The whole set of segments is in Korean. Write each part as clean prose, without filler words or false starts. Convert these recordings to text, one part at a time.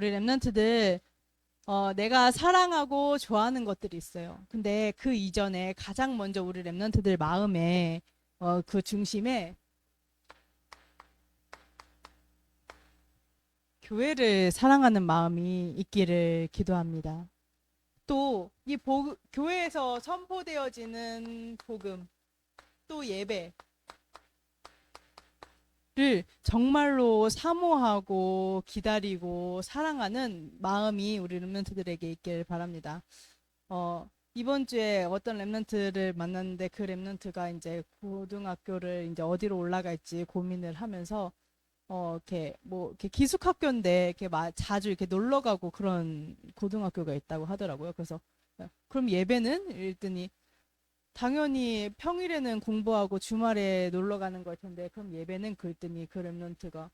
우리 랩런트들 내가 사랑하고 좋아하는 것들이 있어요. 근데 그 이전에 가장 먼저 우리 랩런트들 마음에 그 중심에 교회를 사랑하는 마음이 있기를 기도합니다. 또 이 교회에서 선포되어지는 복음, 또 예배를 정말로 사모하고 기다리고 사랑하는 마음이 우리 랩런트들에게 있길 바랍니다. 이번 주에 어떤 랩런트를 만났는데 그 랩런트가 이제 고등학교를 이제 어디로 올라갈지 고민을 하면서 이렇게 뭐 이렇게 기숙학교인데 이렇게 자주 이렇게 놀러 가고 그런 고등학교가 있다고 하더라고요. 그래서 그럼 예배는? 이랬더니 당연히 평일에는 공부하고 주말에 놀러 가는 걸 텐데 그럼 예배는? 그랬더니 그 랩런트가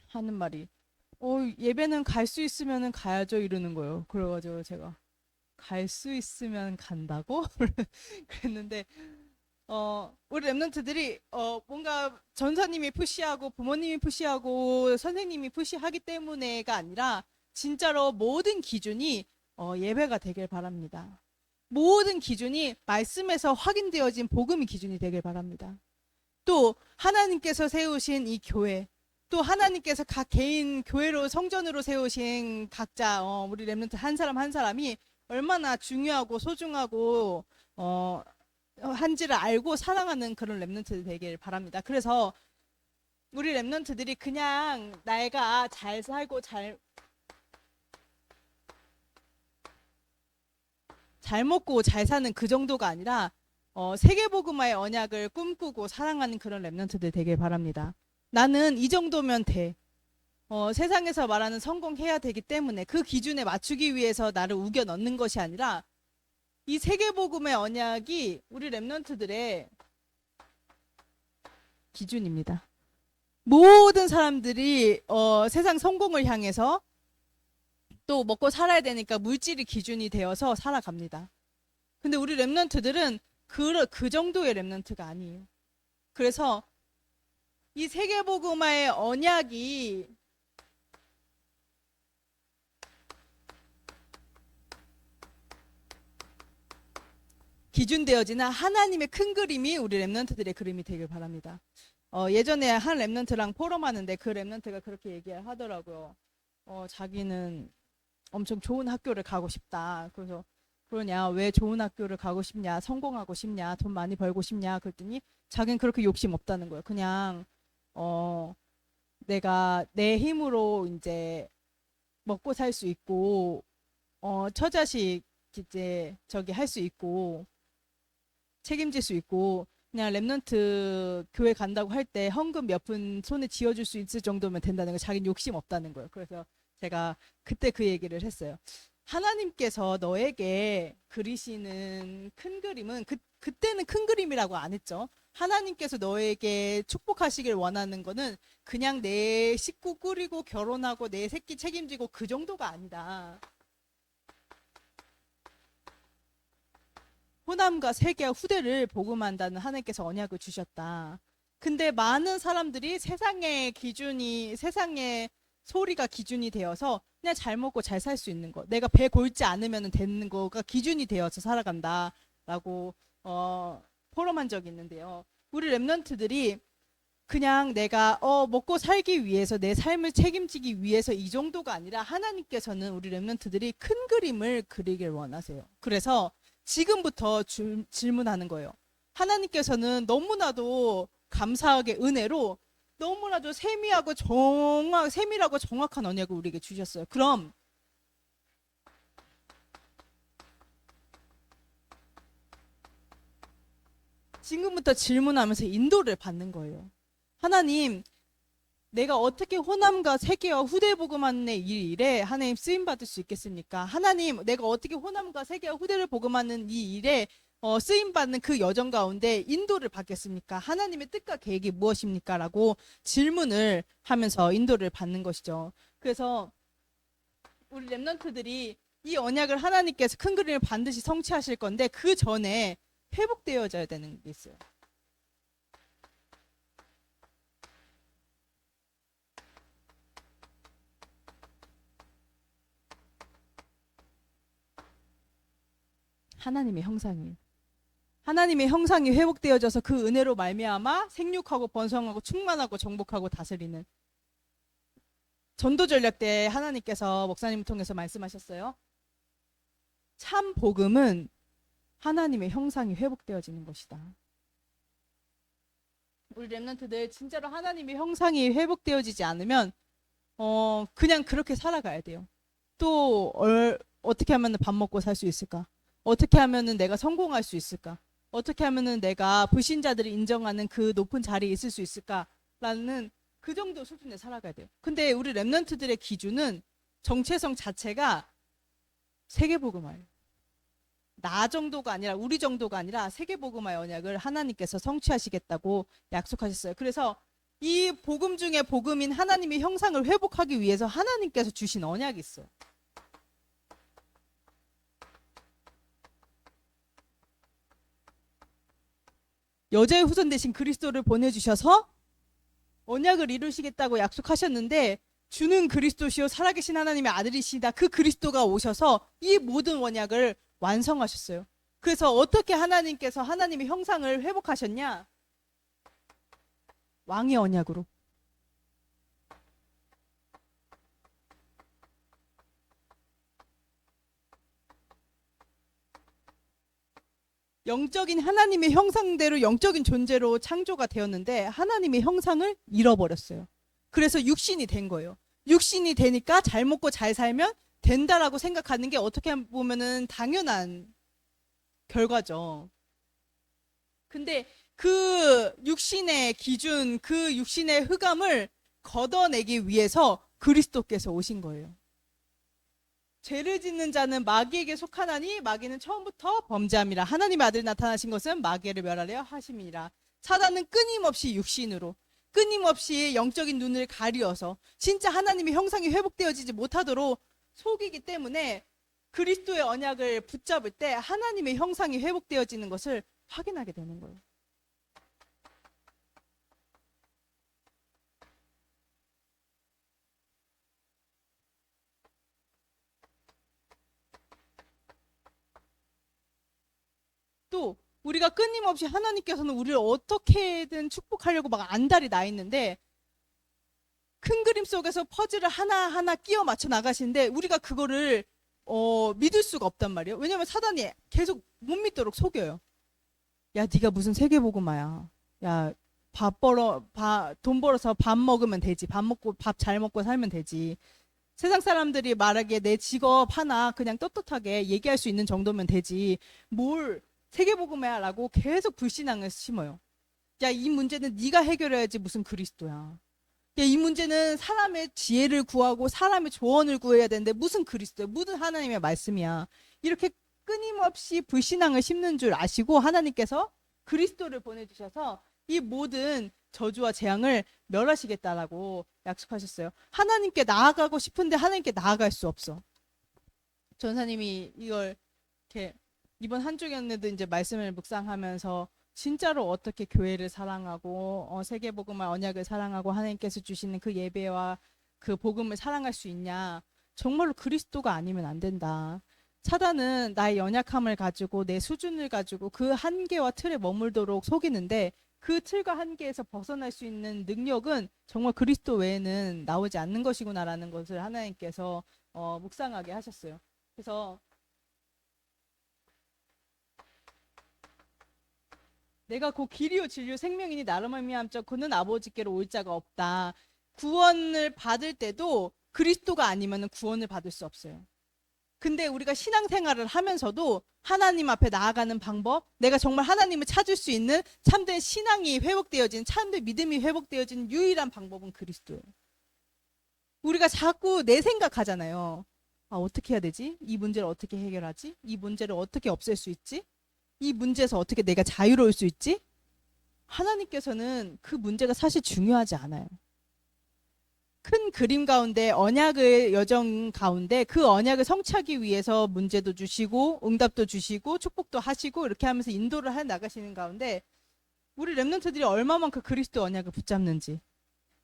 하는 말이 예배는 갈 수 있으면은 가야죠 이러는 거예요. 그래가지고 제가 갈 수 있으면 간다고? 그랬는데 우리 랩런트들이 뭔가 전사님이 푸시하고 부모님이 푸시하고 선생님이 푸시하기 때문에가 아니라 진짜로 모든 기준이 예배가 되길 바랍니다. 모든 기준이 말씀에서 확인되어진 복음이 기준이 되길 바랍니다. 또 하나님께서 세우신 이 교회, 또 하나님께서 각 개인 교회로 성전으로 세우신 각자 우리 랩런트 한 사람 한 사람이 얼마나 중요하고 소중하고 한지를 알고 사랑하는 그런 랩런트 되길 바랍니다. 그래서 우리 랩런트들이 그냥 내가 잘 살고 잘 먹고 잘 사는 그 정도가 아니라 세계복음화의 언약을 꿈꾸고 사랑하는 그런 랩런트들 되길 바랍니다. 나는 이 정도면 돼. 세상에서 말하는 성공해야 되기 때문에 그 기준에 맞추기 위해서 나를 우겨 넣는 것이 아니라 이 세계복음의 언약이 우리 랩런트들의 기준입니다. 모든 사람들이 세상 성공을 향해서 또 먹고 살아야 되니까 물질이 기준이 되어서 살아갑니다. 근데 우리 랩런트들은 그 정도의 랩런트가 아니에요. 그래서 이 세계복음화의 언약이 기준되어지는 하나님의 큰 그림이 우리 랩런트들의 그림이 되길 바랍니다. 예전에 한 랩런트랑 포럼하는데 그 랩런트가 그렇게 얘기하더라고요. 자기는 엄청 좋은 학교를 가고 싶다. 그래서 그러냐, 왜 좋은 학교를 가고 싶냐, 성공하고 싶냐, 돈 많이 벌고 싶냐, 그랬더니 자기는 그렇게 욕심 없다는 거예요. 그냥 어 내가 내 힘으로 이제 먹고 살 수 있고 처자식 이제 저기 할 수 있고 책임질 수 있고 그냥 랩런트 교회 간다고 할 때 헌금 몇 푼 손에 쥐어줄 수 있을 정도면 된다는 거. 자기는 욕심 없다는 거예요. 그래서 제가 그때 그 얘기를 했어요. 하나님께서 너에게 그리시는 큰 그림은 그때는 큰 그림이라고 안 했죠. 하나님께서 너에게 축복하시길 원하는 거는 그냥 내 식구 꾸리고 결혼하고 내 새끼 책임지고 그 정도가 아니다. 호남과 세계와 후대를 복음한다는 하나님께서 언약을 주셨다. 근데 많은 사람들이 세상의 소리가 기준이 되어서 그냥 잘 먹고 잘 살 수 있는 거, 내가 배 골지 않으면 되는 거가 기준이 되어서 살아간다라고 포럼한 적이 있는데요. 우리 랩런트들이 그냥 내가 먹고 살기 위해서 내 삶을 책임지기 위해서 이 정도가 아니라 하나님께서는 우리 랩런트들이 큰 그림을 그리길 원하세요. 그래서 지금부터 질문하는 거예요. 하나님께서는 너무나도 감사하게 은혜로 너무나도 세밀하고 정확한 언약을 우리에게 주셨어요. 그럼 지금부터 질문하면서 인도를 받는 거예요. 하나님, 내가 어떻게 호남과 세계와 후대 복음하는 이 일에 하나님 쓰임 받을 수 있겠습니까? 하나님, 내가 어떻게 호남과 세계와 후대를 복음하는 이 일에 쓰임 받는 그 여정 가운데 인도를 받겠습니까? 하나님의 뜻과 계획이 무엇입니까? 라고 질문을 하면서 인도를 받는 것이죠. 그래서 우리 랩런트들이 이 언약을 하나님께서 큰 그림을 반드시 성취하실 건데 그 전에 회복되어져야 되는 게 있어요. 하나님의 형상이에요. 하나님의 형상이 회복되어져서 그 은혜로 말미암아 생육하고 번성하고 충만하고 정복하고 다스리는 전도 전략 때 하나님께서 목사님을 통해서 말씀하셨어요. 참 복음은 하나님의 형상이 회복되어지는 것이다. 우리 렘넌트들 진짜로 하나님의 형상이 회복되어지지 않으면 그냥 그렇게 살아가야 돼요. 또 어떻게 하면 밥 먹고 살 수 있을까? 어떻게 하면 내가 성공할 수 있을까? 어떻게 하면 내가 불신자들이 인정하는 그 높은 자리에 있을 수 있을까라는 그 정도 수준에 살아가야 돼요. 근데 우리 렘넌트들의 기준은 정체성 자체가 세계복음화예요. 나 정도가 아니라 우리 정도가 아니라 세계복음화의 언약을 하나님께서 성취하시겠다고 약속하셨어요. 그래서 이 복음 중에 복음인 하나님의 형상을 회복하기 위해서 하나님께서 주신 언약이 있어요. 여자의 후손 대신 그리스도를 보내주셔서 언약을 이루시겠다고 약속하셨는데 주는 그리스도시요 살아계신 하나님의 아들이시다. 그 그리스도가 오셔서 이 모든 언약을 완성하셨어요. 그래서 어떻게 하나님께서 하나님의 형상을 회복하셨냐? 왕의 언약으로. 영적인 하나님의 형상대로 영적인 존재로 창조가 되었는데 하나님의 형상을 잃어버렸어요. 그래서 육신이 된 거예요. 육신이 되니까 잘 먹고 잘 살면 된다라고 생각하는 게 어떻게 보면은 당연한 결과죠. 근데 그 육신의 기준, 그 육신의 흑암을 걷어내기 위해서 그리스도께서 오신 거예요. 죄를 짓는 자는 마귀에게 속하나니 마귀는 처음부터 범죄함이라. 하나님의 아들이 나타나신 것은 마귀를 멸하려 하심이라. 사단은 끊임없이 육신으로 끊임없이 영적인 눈을 가리어서 진짜 하나님의 형상이 회복되어지지 못하도록 속이기 때문에 그리스도의 언약을 붙잡을 때 하나님의 형상이 회복되어지는 것을 확인하게 되는 거예요. 또 우리가 끊임없이 하나님께서는 우리를 어떻게든 축복하려고 막 안달이 나 있는데 큰 그림 속에서 퍼즐을 하나하나 끼워 맞춰 나가시는데 우리가 그거를 믿을 수가 없단 말이에요. 왜냐하면 사단이 계속 못 믿도록 속여요. 야, 네가 무슨 세계복음화야. 야, 돈 벌어서 밥 먹으면 되지. 밥 잘 먹고 살면 되지. 세상 사람들이 말하기에 내 직업 하나 그냥 떳떳하게 얘기할 수 있는 정도면 되지. 뭘 세계복음화라고 계속 불신앙을 심어요. 야, 이 문제는 네가 해결해야지 무슨 그리스도야. 야, 이 문제는 사람의 지혜를 구하고 사람의 조언을 구해야 되는데 무슨 그리스도야. 무슨 하나님의 말씀이야. 이렇게 끊임없이 불신앙을 심는 줄 아시고 하나님께서 그리스도를 보내주셔서 이 모든 저주와 재앙을 멸하시겠다라고 약속하셨어요. 하나님께 나아가고 싶은데 하나님께 나아갈 수 없어. 전사님이 이걸 이렇게 이번 한 주간에도 이제 말씀을 묵상하면서 진짜로 어떻게 교회를 사랑하고 세계복음화 언약을 사랑하고 하나님께서 주시는 그 예배와 그 복음을 사랑할 수 있냐. 정말로 그리스도가 아니면 안 된다. 사단은 나의 연약함을 가지고 내 수준을 가지고 그 한계와 틀에 머물도록 속이는데 그 틀과 한계에서 벗어날 수 있는 능력은 정말 그리스도 외에는 나오지 않는 것이구나라는 것을 하나님께서 묵상하게 하셨어요. 그래서 내가 곧 길이요 진리요 생명이니 나로 말미암자 그는 아버지께로 올 자가 없다. 구원을 받을 때도 그리스도가 아니면 구원을 받을 수 없어요. 근데 우리가 신앙생활을 하면서도 하나님 앞에 나아가는 방법, 내가 정말 하나님을 찾을 수 있는 참된 신앙이 회복되어진, 참된 믿음이 회복되어진 유일한 방법은 그리스도예요. 우리가 자꾸 내 생각하잖아요. 아, 어떻게 해야 되지? 이 문제를 어떻게 해결하지? 이 문제를 어떻게 없앨 수 있지? 이 문제에서 어떻게 내가 자유로울 수 있지? 하나님께서는 그 문제가 사실 중요하지 않아요. 큰 그림 가운데 언약의 여정 가운데 그 언약을 성취하기 위해서 문제도 주시고 응답도 주시고 축복도 하시고 이렇게 하면서 인도를 해 나가시는 가운데 우리 렘넌트들이 얼마만큼 그리스도 언약을 붙잡는지,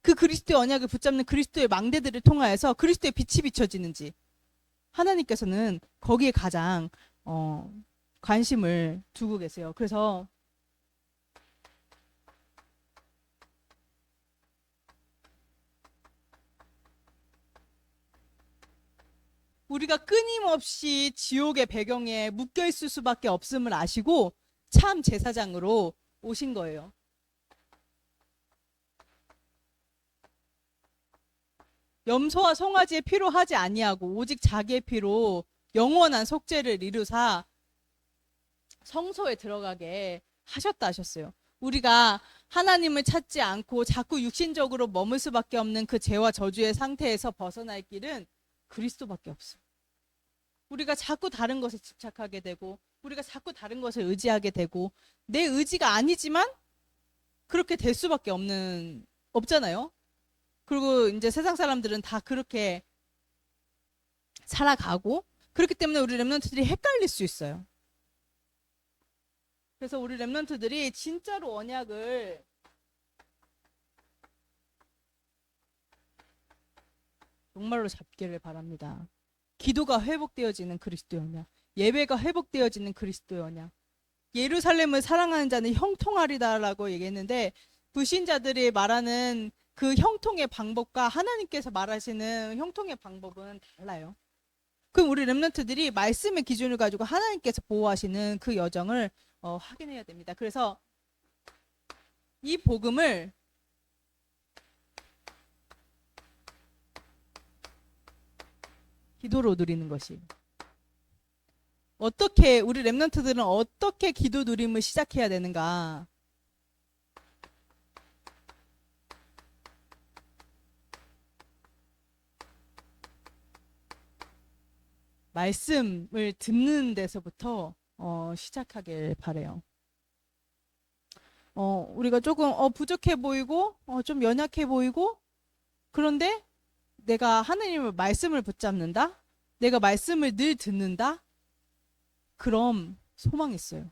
그 그리스도의 언약을 붙잡는 그리스도의 망대들을 통하여서 그리스도의 빛이 비춰지는지 하나님께서는 거기에 가장 관심을 두고 계세요. 그래서 우리가 끊임없이 지옥의 배경에 묶여 있을 수밖에 없음을 아시고 참 제사장으로 오신 거예요. 염소와 송아지의 피로 하지 아니하고 오직 자기의 피로 영원한 속죄를 이루사 성소에 들어가게 하셨다 하셨어요. 우리가 하나님을 찾지 않고 자꾸 육신적으로 머물 수밖에 없는 그 죄와 저주의 상태에서 벗어날 길은 그리스도밖에 없어요. 우리가 자꾸 다른 것에 집착하게 되고 우리가 자꾸 다른 것을 의지하게 되고 내 의지가 아니지만 그렇게 될 수밖에 없잖아요. 그리고 이제 세상 사람들은 다 그렇게 살아가고 그렇기 때문에 우리 렘넌트들이 헷갈릴 수 있어요. 그래서 우리 렘넌트들이 진짜로 언약을 정말로 잡기를 바랍니다. 기도가 회복되어지는 그리스도의 언약, 예배가 회복되어지는 그리스도의 언약. 예루살렘을 사랑하는 자는 형통하리다라고 얘기했는데 불신자들이 말하는 그 형통의 방법과 하나님께서 말하시는 형통의 방법은 달라요. 그럼 우리 렘넌트들이 말씀의 기준을 가지고 하나님께서 보호하시는 그 여정을 확인해야 됩니다. 그래서 이 복음을 기도로 누리는 것이 어떻게 우리 렘넌트들은 어떻게 기도 누림을 시작해야 되는가? 말씀을 듣는 데서부터 시작하길 바래요. 우리가 조금 부족해 보이고 좀 연약해 보이고 그런데 내가 하나님의 말씀을 붙잡는다? 내가 말씀을 늘 듣는다? 그럼 소망이 있어요.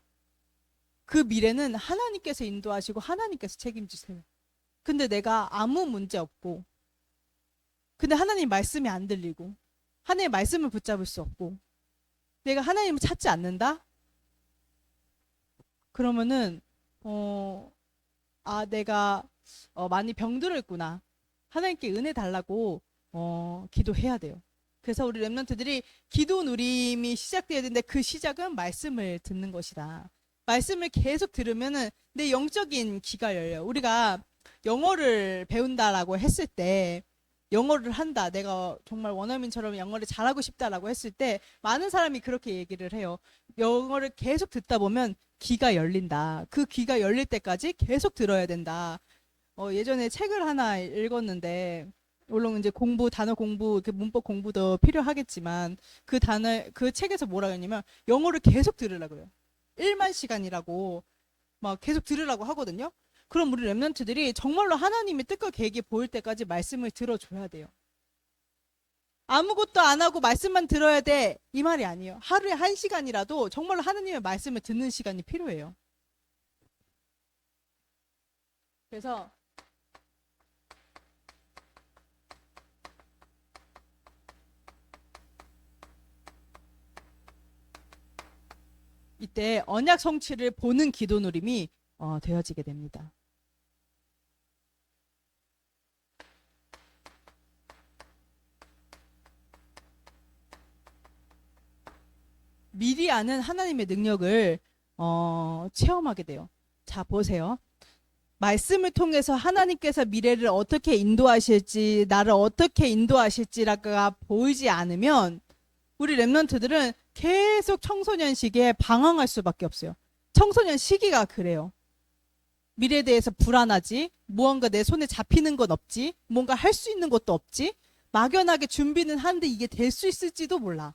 그 미래는 하나님께서 인도하시고 하나님께서 책임지세요. 근데 내가 아무 문제 없고 근데 하나님 말씀이 안 들리고 하나님의 말씀을 붙잡을 수 없고 내가 하나님을 찾지 않는다? 그러면은 내가 많이 병들었구나. 하나님께 은혜 달라고 기도해야 돼요. 그래서 우리 렘넌트들이 기도 누림이 시작돼야 되는데 그 시작은 말씀을 듣는 것이다. 말씀을 계속 들으면은 내 영적인 귀가 열려요. 우리가 영어를 배운다라고 했을 때 영어를 한다. 내가 정말 원어민처럼 영어를 잘하고 싶다라고 했을 때 많은 사람이 그렇게 얘기를 해요. 영어를 계속 듣다 보면 귀가 열린다. 그 귀가 열릴 때까지 계속 들어야 된다. 예전에 책을 하나 읽었는데 물론 이제 단어 공부, 이렇게 문법 공부도 필요하겠지만 그 책에서 뭐라고 했냐면 영어를 계속 들으라고요. 1만 시간이라고 막 계속 들으라고 하거든요. 그럼 우리 렘넌트들이 정말로 하나님의 뜻과 계획이 보일 때까지 말씀을 들어줘야 돼요. 아무것도 안 하고 말씀만 들어야 돼 이 말이 아니에요. 하루에 1시간이라도 정말로 하나님의 말씀을 듣는 시간이 필요해요. 그래서 이때 언약 성취를 보는 기도 누림이 되어지게 됩니다. 미리 아는 하나님의 능력을 체험하게 돼요. 자, 보세요. 말씀을 통해서 하나님께서 미래를 어떻게 인도하실지, 나를 어떻게 인도하실지가 보이지 않으면 우리 렘넌트들은 계속 청소년 시기에 방황할 수밖에 없어요. 청소년 시기가 그래요. 미래에 대해서 불안하지, 무언가 내 손에 잡히는 건 없지, 뭔가 할 수 있는 것도 없지, 막연하게 준비는 하는데 이게 될 수 있을지도 몰라.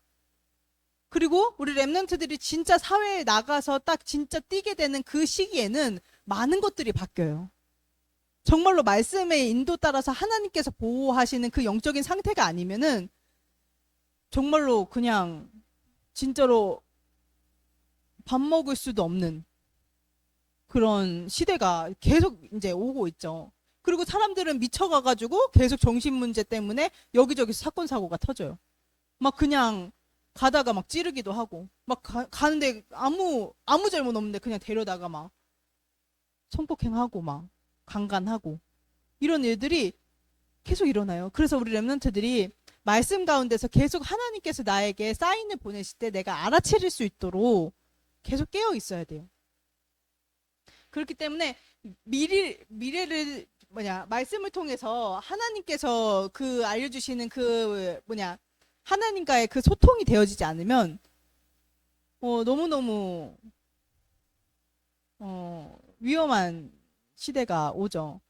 그리고 우리 렘넌트들이 진짜 사회에 나가서 딱 진짜 뛰게 되는 그 시기에는 많은 것들이 바뀌어요. 정말로 말씀의 인도 따라서 하나님께서 보호하시는 그 영적인 상태가 아니면은 정말로 그냥 진짜로 밥 먹을 수도 없는 그런 시대가 계속 이제 오고 있죠. 그리고 사람들은 미쳐가가지고 계속 정신 문제 때문에 여기저기서 사건 사고가 터져요. 막 그냥 가다가 막 찌르기도 하고 막 가는데 아무 잘못 없는데 그냥 데려다가 막 성폭행하고 막 강간하고 이런 일들이 계속 일어나요. 그래서 우리 렘넌트들이 말씀 가운데서 계속 하나님께서 나에게 사인을 보내실 때 내가 알아채릴 수 있도록 계속 깨어 있어야 돼요. 그렇기 때문에 미래를 말씀을 통해서 하나님께서 그 알려주시는 그 하나님과의 그 소통이 되어지지 않으면 너무너무 위험한 시대가 오죠.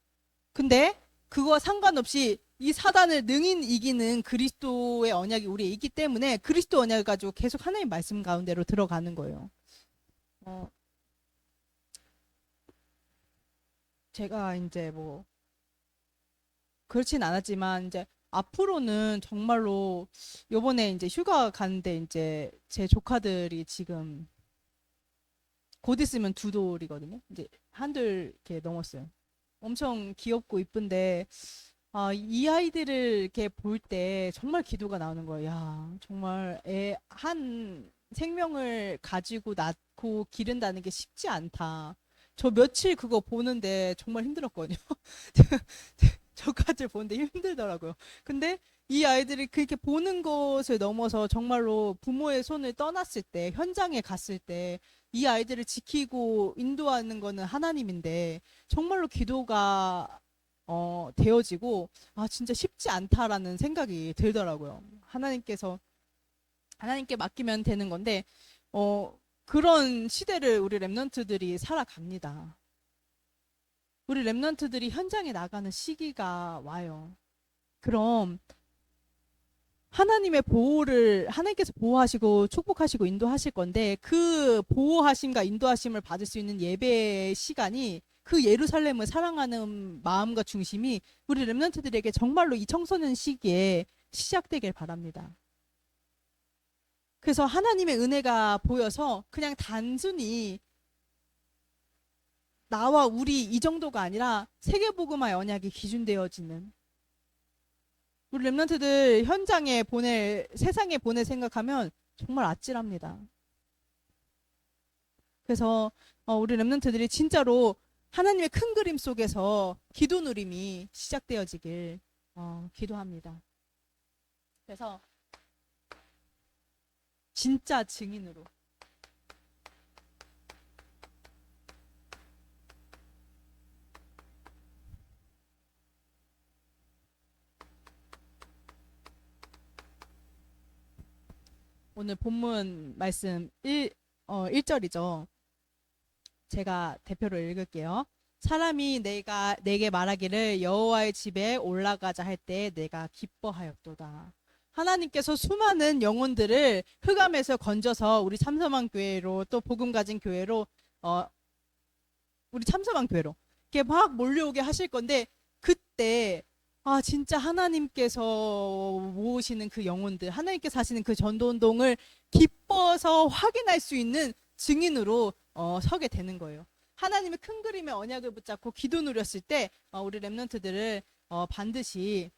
근데 그거와 상관없이 이 사단을 능히 이기는 그리스도의 언약이 우리에 있기 때문에 그리스도 언약을 가지고 계속 하나님 말씀 가운데로 들어가는 거예요. 제가 이제 뭐 그렇진 않았지만 이제 앞으로는 정말로 요번에 이제 휴가 가는데 이제 제 조카들이 지금 곧 있으면 두 돌이거든요. 이제 한돌 이렇게 넘었어요. 엄청 귀엽고 이쁜데 이 아이들을 이렇게 볼 때 정말 기도가 나오는 거예요. 야, 정말 한 생명을 가지고 낳고 기른다는 게 쉽지 않다. 저 며칠 그거 보는데 정말 힘들었거든요. 저까지 보는데 힘들더라고요. 근데 이 아이들이 그렇게 보는 것을 넘어서 정말로 부모의 손을 떠났을 때, 현장에 갔을 때, 이 아이들을 지키고 인도하는 거는 하나님인데, 정말로 기도가 되어지고, 진짜 쉽지 않다라는 생각이 들더라고요. 하나님께 맡기면 되는 건데, 그런 시대를 우리 랩런트들이 살아갑니다. 우리 랩런트들이 현장에 나가는 시기가 와요. 그럼 하나님께서 보호하시고 축복하시고 인도하실 건데 그 보호하심과 인도하심을 받을 수 있는 예배 시간이 그 예루살렘을 사랑하는 마음과 중심이 우리 랩런트들에게 정말로 이 청소년 시기에 시작되길 바랍니다. 그래서 하나님의 은혜가 보여서 그냥 단순히 나와 우리 이 정도가 아니라 세계복음화의 언약이 기준되어지는 우리 랩런트들 세상에 보낼 생각하면 정말 아찔합니다. 그래서 우리 랩런트들이 진짜로 하나님의 큰 그림 속에서 기도 누림이 시작되어지길 기도합니다. 그래서 진짜 증인으로 오늘 본문 말씀 1절이죠. 제가 대표로 읽을게요. 사람이 내게 말하기를 여호와의 집에 올라가자 할 때 내가 기뻐하였도다. 하나님께서 수많은 영혼들을 흑암에서 건져서 우리 참서만 교회로 또 복음 가진 교회로 우리 참서만 교회로 이렇게 막 몰려오게 하실 건데 그때 진짜 하나님께서 모으시는 그 영혼들, 하나님께서 하시는 그 전도운동을 기뻐서 확인할 수 있는 증인으로 서게 되는 거예요. 하나님의 큰 그림의 언약을 붙잡고 기도 누렸을 때 우리 랩런트들을 반드시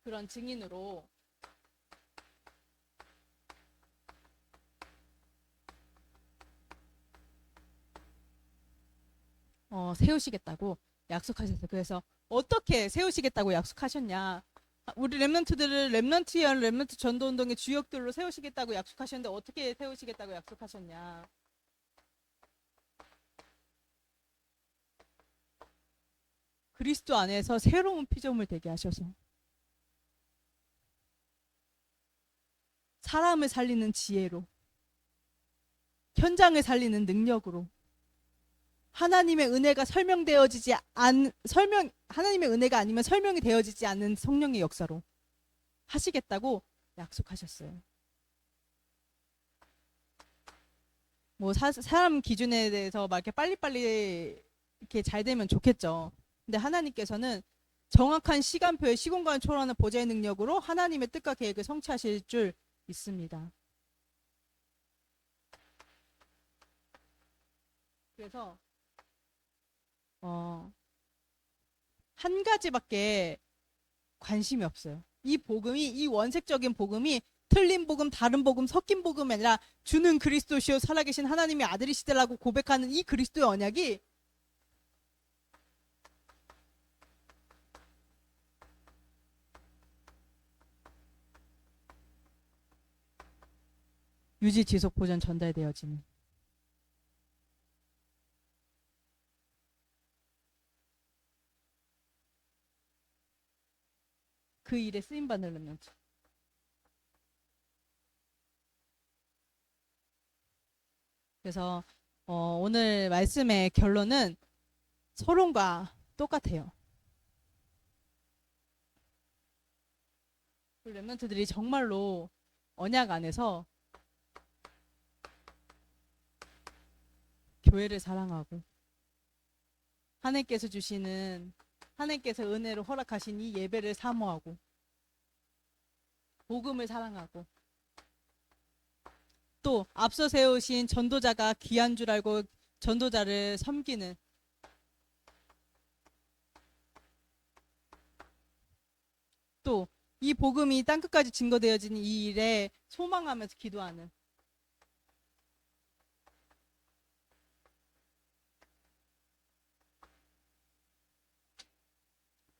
그런 증인으로 세우시겠다고 약속하셨어요. 그래서 어떻게 세우시겠다고 약속하셨냐? 우리 랩런트들을 랩런트 전도운동의 주역들로 세우시겠다고 약속하셨는데 어떻게 세우시겠다고 약속하셨냐? 그리스도 안에서 새로운 피조물 되게 하셔서 사람을 살리는 지혜로 현장을 살리는 능력으로 하나님의 은혜가 하나님의 은혜가 아니면 설명이 되어지지 않는 성령의 역사로 하시겠다고 약속하셨어요. 뭐 사람 기준에 대해서 막 이렇게 빨리빨리 이렇게 잘 되면 좋겠죠. 근데 하나님께서는 정확한 시간표에 시공간을 초월하는 보좌의 능력으로 하나님의 뜻과 계획을 성취하실 줄 믿습니다. 그래서 한 가지밖에 관심이 없어요. 이 원색적인 복음이 틀린 복음, 다른 복음, 섞인 복음이 아니라 주는 그리스도시요 살아계신 하나님의 아들이시다라고 고백하는 이 그리스도의 언약이 유지, 지속, 보전, 전달되어지는 그 일에 쓰임받는 렘넌트. 그래서 오늘 말씀의 결론은 서론과 똑같아요. 그 렘넌트들이 정말로 언약 안에서 교회를 사랑하고 하나님께서 은혜로 허락하신 이 예배를 사모하고 복음을 사랑하고 또 앞서 세우신 전도자가 귀한 줄 알고 전도자를 섬기는 또 이 복음이 땅끝까지 증거되어지는 이 일에 소망하면서 기도하는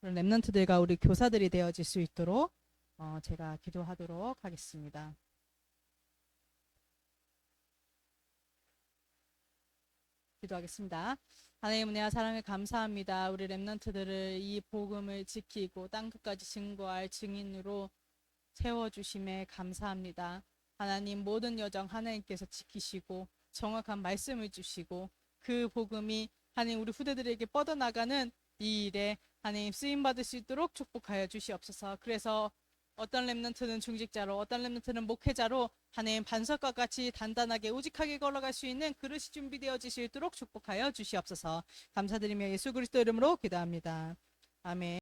그런 렘넌트들과 우리 교사들이 되어질 수 있도록 제가 기도하도록 하겠습니다. 기도하겠습니다. 하나님 은혜와 사랑을 감사합니다. 우리 렘넌트들을 이 복음을 지키고 땅끝까지 증거할 증인으로 세워주심에 감사합니다. 하나님 모든 여정 하나님께서 지키시고 정확한 말씀을 주시고 그 복음이 하나님 우리 후대들에게 뻗어나가는 이 일에 하나님 쓰임받을 수 있도록 축복하여 주시옵소서. 그래서 어떤 렘넌트는 중직자로 어떤 렘넌트는 목회자로 하나님 반석과 같이 단단하게 우직하게 걸어갈 수 있는 그릇이 준비되어질 수 있도록 축복하여 주시옵소서. 감사드리며 예수 그리스도 이름으로 기도합니다. 아멘.